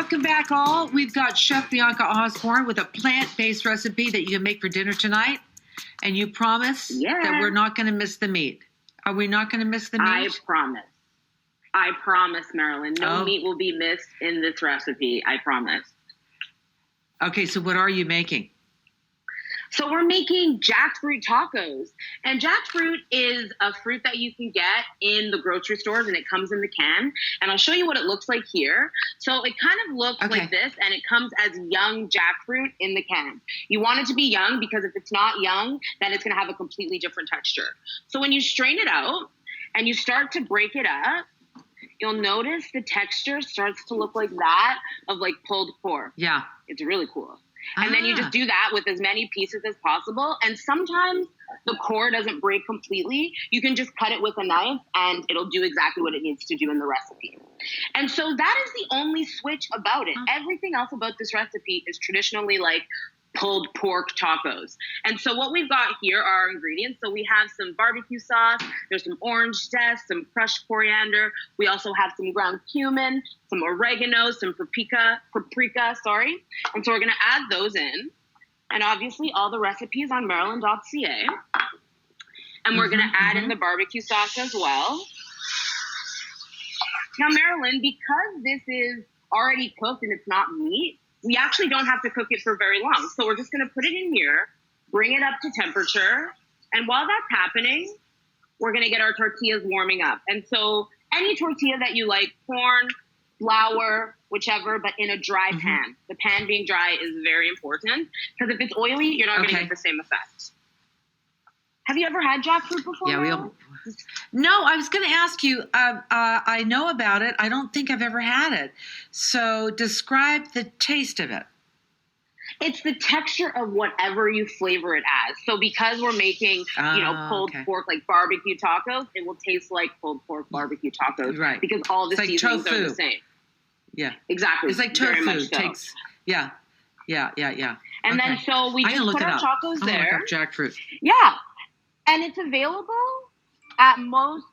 welcome back all. We've got Chef Bianca Osbourne with a plant-based recipe that you can make for dinner tonight. And you promise that we're not going to miss the meat. Are we not going to miss the meat? I promise. I promise, Marilyn. No meat will be missed in this recipe. I promise. Okay, so what are you making? So we're making jackfruit tacos. And jackfruit is a fruit that you can get in the grocery stores, and it comes in the can. And I'll show you what it looks like here. So it kind of looks like this, and it comes as young jackfruit in the can. You want it to be young because if it's not young, then it's going to have a completely different texture. So when you strain it out and you start to break it up, you'll notice the texture starts to look like that of like pulled pork. Yeah. It's really cool. And then you just do that with as many pieces as possible. And sometimes the core doesn't break completely. You can just cut it with a knife and it'll do exactly what it needs to do in the recipe. And so that is the only switch about it. Everything else about this recipe is traditionally like pulled pork tacos. And so what we've got here are our ingredients. So we have some barbecue sauce, there's some orange zest, some crushed coriander. We also have some ground cumin, some oregano, some paprika, And so we're gonna add those in. And obviously all the recipes on maryland.ca. And we're gonna add in the barbecue sauce as well. Now, Marilyn, because this is already cooked and it's not meat, we actually don't have to cook it for very long. So we're just going to put it in here, bring it up to temperature. And while that's happening, we're going to get our tortillas warming up. And so any tortilla that you like, corn, flour, whichever, but in a dry pan. The pan being dry is very important because if it's oily, you're not going to get the same effect. Have you ever had jackfruit before? Yeah, No, I was going to ask you. I know about it. I don't think I've ever had it. So describe the taste of it. It's the texture of whatever you flavor it as. So because we're making, pulled pork, like barbecue tacos, it will taste like pulled pork barbecue tacos. Right. Because all the seasonings are the same. Yeah. Exactly. It's like tofu. Very much so. Yeah. And then so we just put our tacos there. Look up jackfruit. Yeah. And it's available at most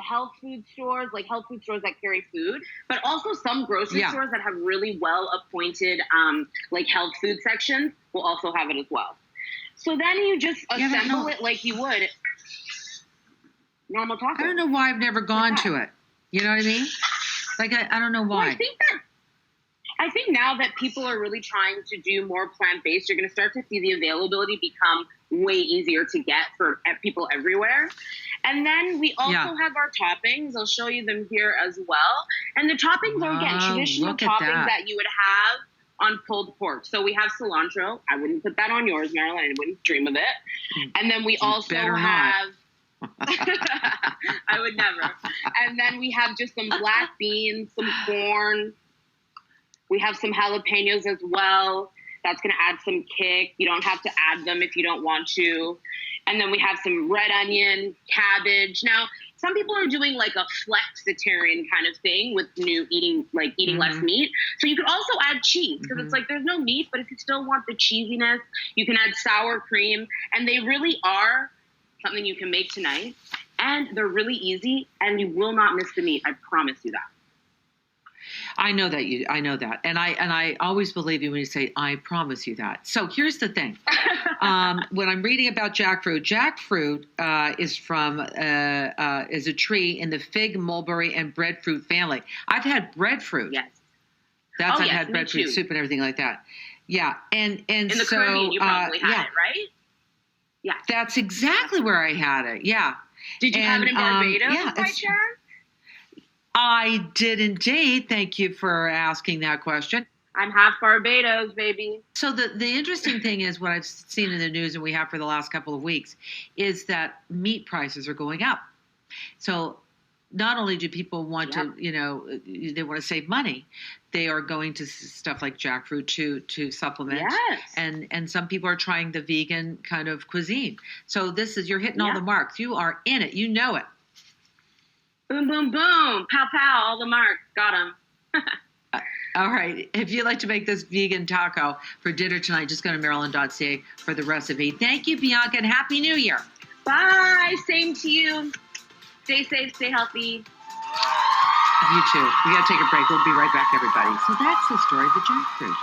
health food stores that carry food, but also some grocery stores that have really well-appointed health food sections will also have it as well. So then you just assemble it like you would normal tacos. I don't know why I've never gone to it. You know what I mean? Like, I don't know why. Well, I think now that people are really trying to do more plant-based, you're going to start to see the availability become way easier to get for people everywhere. And then we also have our toppings. I'll show you them here as well. And the toppings are, again, traditional toppings that you would have on pulled pork. So we have cilantro. I wouldn't put that on yours, Marilyn. I wouldn't dream of it. And then we also have... I would never. And then we have just some black beans, some corn. We have some jalapenos as well. That's going to add some kick. You don't have to add them if you don't want to. And then we have some red onion, cabbage. Now, some people are doing like a flexitarian kind of thing with eating less meat. So you could also add cheese because it's like there's no meat, but if you still want the cheesiness, you can add sour cream. And they really are something you can make tonight. And they're really easy, and you will not miss the meat. I promise you that. I know that. And I always believe you when you say, I promise you that. So here's the thing. When I'm reading about jackfruit is a tree in the fig, mulberry, and breadfruit family. I've had breadfruit. Yes. I've had breadfruit soup and everything like that. Yeah. And in the Caribbean, you probably had it, right? Yeah. That's exactly where I had it. Yeah. Did you have it in Barbados by chance? I did indeed. Thank you for asking that question. I'm half Barbados, baby. So the interesting thing is what I've seen in the news and we have for the last couple of weeks is that meat prices are going up. So not only do people want to, they want to save money, they are going to stuff like jackfruit to supplement. Yes. And some people are trying the vegan kind of cuisine. So you're hitting all the marks. You are in it. You know it. Boom, boom, boom. Pow, pow. All the marks. Got them. All right. If you'd like to make this vegan taco for dinner tonight, just go to maryland.ca for the recipe. Thank you, Bianca, and Happy New Year. Bye. Same to you. Stay safe. Stay healthy. You too. We got to take a break. We'll be right back, everybody. So that's the story of the jackfruit.